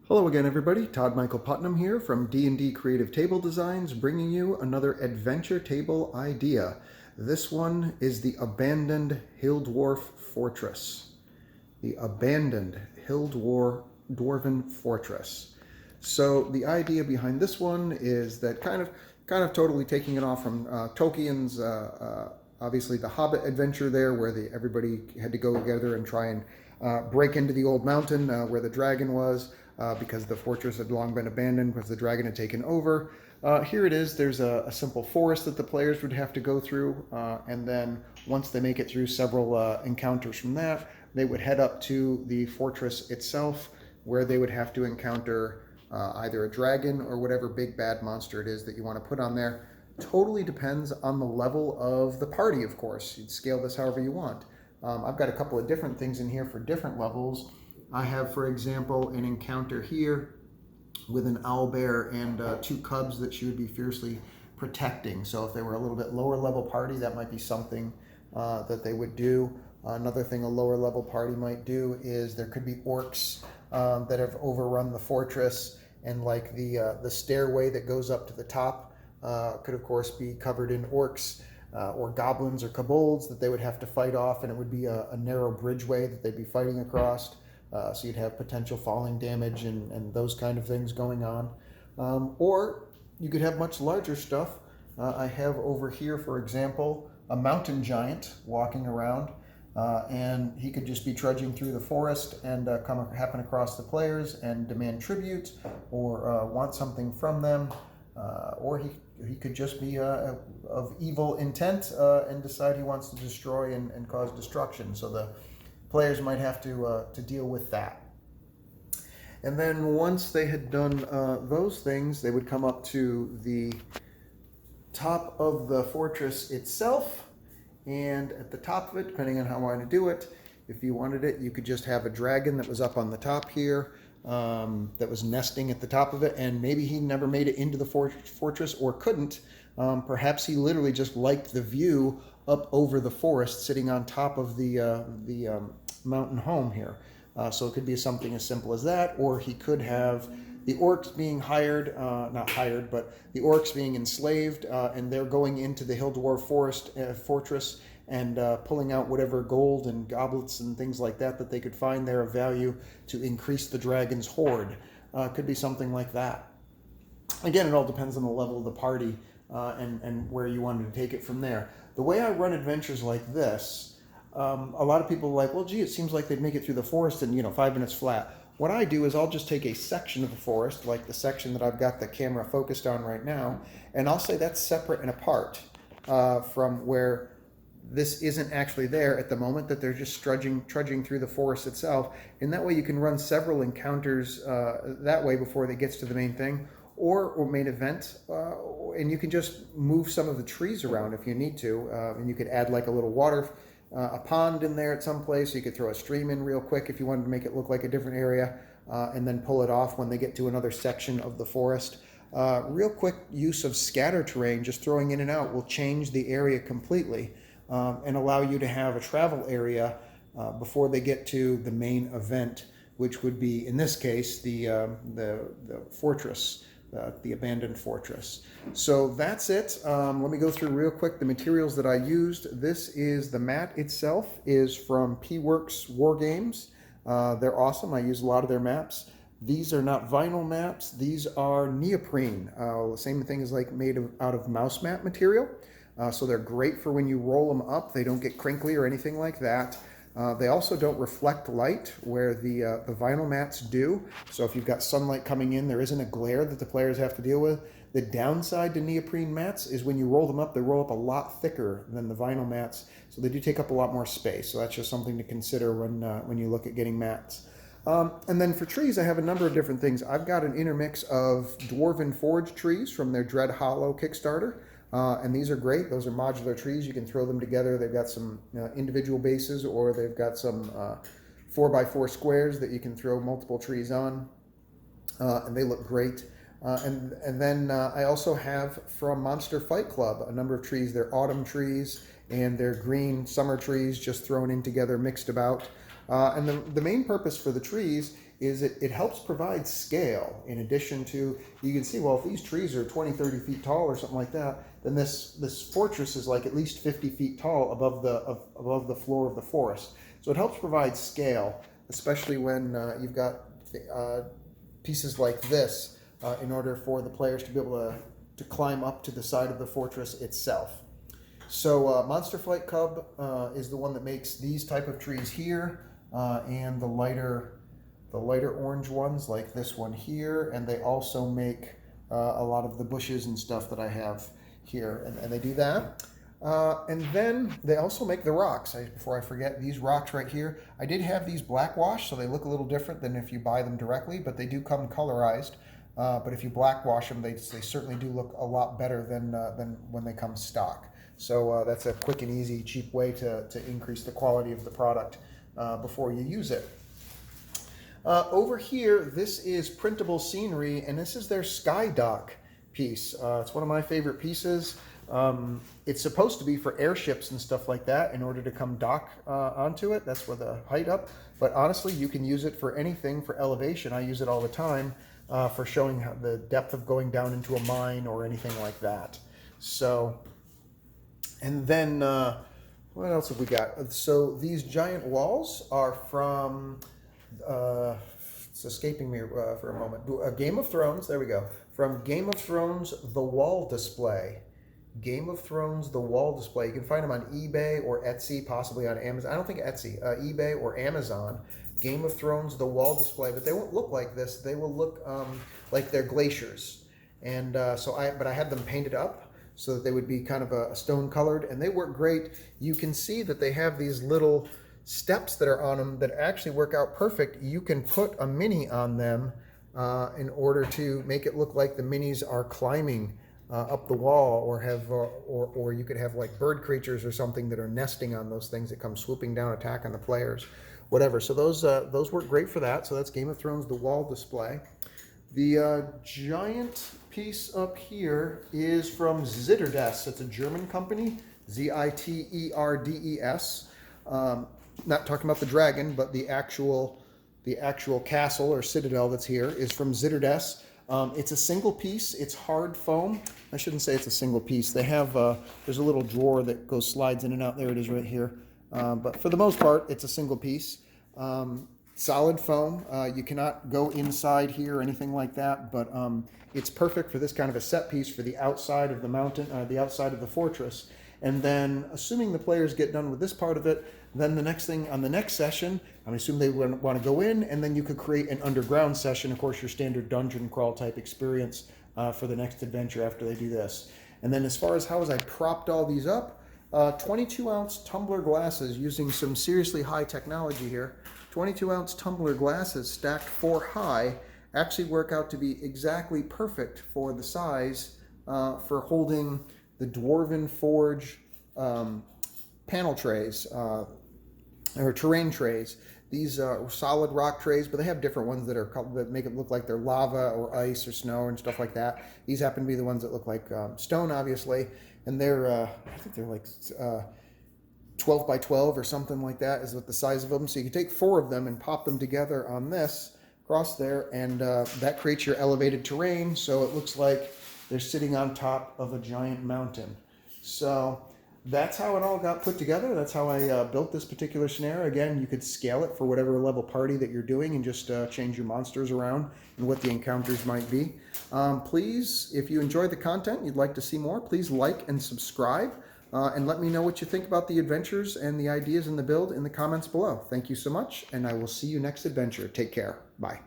Hello again, everybody. Todd Michael Putnam here from D&D Creative Table Designs, bringing you another adventure table idea. This one is the Abandoned Dwarf Fortress. The Abandoned Dwarven Fortress. So the idea behind this one is that kind of totally taking it off from Tolkien's obviously the Hobbit adventure there, where everybody had to go together and try and break into the old mountain where the dragon was. Because the fortress had long been abandoned because the dragon had taken over. Here it is. There's a simple forest that the players would have to go through, and then once they make it through several encounters from that, they would head up to the fortress itself, where they would have to encounter either a dragon or whatever big bad monster it is that you want to put on there. Totally depends on the level of the party, of course. You'd scale this however you want. I've got a couple of different things in here for different levels. I have, for example, an encounter here with an owlbear and two cubs that she would be fiercely protecting. So if they were a little bit lower level party, that might be something that they would do. Another thing a lower level party might do is there could be orcs that have overrun the fortress, and like the stairway that goes up to the top could of course be covered in orcs or goblins or kobolds that they would have to fight off, and it would be a narrow bridgeway that they'd be fighting across. So you'd have potential falling damage and those kind of things going on. Or you could have much larger stuff. I have over here, for example, a mountain giant walking around, and he could just be trudging through the forest and happen across the players and demand tribute or want something from them. Or he could just be of evil intent and decide he wants to destroy and cause destruction. So the players might have to deal with that. And then once they had done those things, they would come up to the top of the fortress itself. And at the top of it, depending on how you want to do it, if you wanted it, you could just have a dragon that was up on the top here, that was nesting at the top of it. And maybe he never made it into the fortress or couldn't. Perhaps he literally just liked the view up over the forest, sitting on top of the mountain home here. So it could be something as simple as that, or he could have the orcs being not hired, but the orcs being enslaved, and they're going into the Dwarf fortress and pulling out whatever gold and goblets and things like that they could find there of value to increase the dragon's horde. Could be something like that. Again, it all depends on the level of the party and where you wanted to take it from there. The way I run adventures like this, a lot of people are like, well, gee, it seems like they'd make it through the forest in 5 minutes flat. What I do is I'll just take a section of the forest, like the section that I've got the camera focused on right now, and I'll say that's separate and apart from where this isn't actually there at the moment, that they're just trudging through the forest itself. And that way you can run several encounters that way before it gets to the main thing. Or main event, and you can just move some of the trees around if you need to, and you could add like a little a pond in there at some place. You could throw a stream in real quick if you wanted to make it look like a different area, and then pull it off when they get to another section of the forest. Real quick use of scatter terrain, just throwing in and out, will change the area completely and allow you to have a travel area before they get to the main event, which would be, in this case, the fortress. The abandoned fortress. So that's it. Let me go through real quick the materials that I used. This is the mat itself is from P-Works War Games. They're awesome. I use a lot of their maps. These are not vinyl maps. These are neoprene. The same thing is like made out of mouse mat material. So they're great for when you roll them up. They don't get crinkly or anything like that. They also don't reflect light where the vinyl mats do. So if you've got sunlight coming in, there isn't a glare that the players have to deal with. The downside to neoprene mats is when you roll them up, they roll up a lot thicker than the vinyl mats. So they do take up a lot more space. So that's just something to consider when you look at getting mats. And then for trees, I have a number of different things. I've got an intermix of Dwarven Forge trees from their Dread Hollow Kickstarter. And these are great. Those are modular trees. You can throw them together. They've got some individual bases, or they've got some 4x4 squares that you can throw multiple trees on, and they look great. And then I also have from Monster Fight Club a number of trees. They're autumn trees and they're green summer trees just thrown in together, mixed about. And the main purpose for the trees is it helps provide scale. In addition to, you can see, well, if these trees are 20, 30 feet tall or something like that, then this fortress is like at least 50 feet tall above the floor of the forest. So it helps provide scale, especially when you've got pieces like this in order for the players to be able to climb up to the side of the fortress itself. So Monster Flight Cub is the one that makes these type of trees here, and the lighter orange ones like this one here, and they also make a lot of the bushes and stuff that I have here, and they do that. And then they also make the rocks. Before I forget, these rocks right here, I did have these black wash, so they look a little different than if you buy them directly, but they do come colorized. But if you black wash them, they certainly do look a lot better than when they come stock. So that's a quick and easy, cheap way to increase the quality of the product before you use it. Over here, this is printable scenery, and this is their Skydock piece. It's one of my favorite pieces. It's supposed to be for airships and stuff like that in order to come dock onto it. That's where the height up. But honestly, you can use it for anything, for elevation. I use it all the time for showing how the depth of going down into a mine or anything like that. So, and then what else have we got? So these giant walls are from, it's escaping me for a moment, Game of Thrones, there we go. From Game of Thrones, The Wall Display. Game of Thrones, The Wall Display. You can find them on eBay or Etsy, possibly on Amazon. I don't think Etsy, eBay or Amazon. Game of Thrones, The Wall Display, but they won't look like this. They will look like they're glaciers. And but I had them painted up so that they would be kind of a stone colored, and they work great. You can see that they have these little steps that are on them that actually work out perfect. You can put a mini on them in order to make it look like the minis are climbing up the wall, or have or you could have like bird creatures or something that are nesting on those things that come swooping down, attack on the players, whatever. So those work great for that. So that's Game of Thrones, The Wall Display. The giant piece up here is from Zitterdes. It's a German company, Zitterdes. Not talking about the dragon, but the actual castle or citadel that's here is from Zitterdes. It's a single piece. It's hard foam. I shouldn't say it's a single piece. They have there's a little drawer that slides in and out. There it is right here. But for the most part, it's a single piece. Solid foam. You cannot go inside here or anything like that, but it's perfect for this kind of a set piece for the outside of the mountain, the outside of the fortress. And then, assuming the players get done with this part of it, then the next thing on the next session, I assume they want to go in, and then you could create an underground session, of course, your standard dungeon crawl type experience for the next adventure after they do this. And then as far as how I propped all these up, 22-ounce tumbler glasses using some seriously high technology here. 22-ounce tumbler glasses stacked 4 high actually work out to be exactly perfect for the size for holding the Dwarven Forge panel trays or terrain trays. These are solid rock trays, but they have different ones that make it look like they're lava or ice or snow and stuff like that. These happen to be the ones that look like stone, obviously, and they're I think they're like 12 by 12 or something like that is what the size of them. So you can take 4 of them and pop them together on this across there, and that creates your elevated terrain, so it looks like they're sitting on top of a giant mountain. So that's how it all got put together. That's how I built this particular scenario. Again, you could scale it for whatever level party that you're doing and just change your monsters around and what the encounters might be. Please, if you enjoy the content, you'd like to see more, please like and subscribe. And let me know what you think about the adventures and the ideas in the build in the comments below. Thank you so much, and I will see you next adventure. Take care. Bye.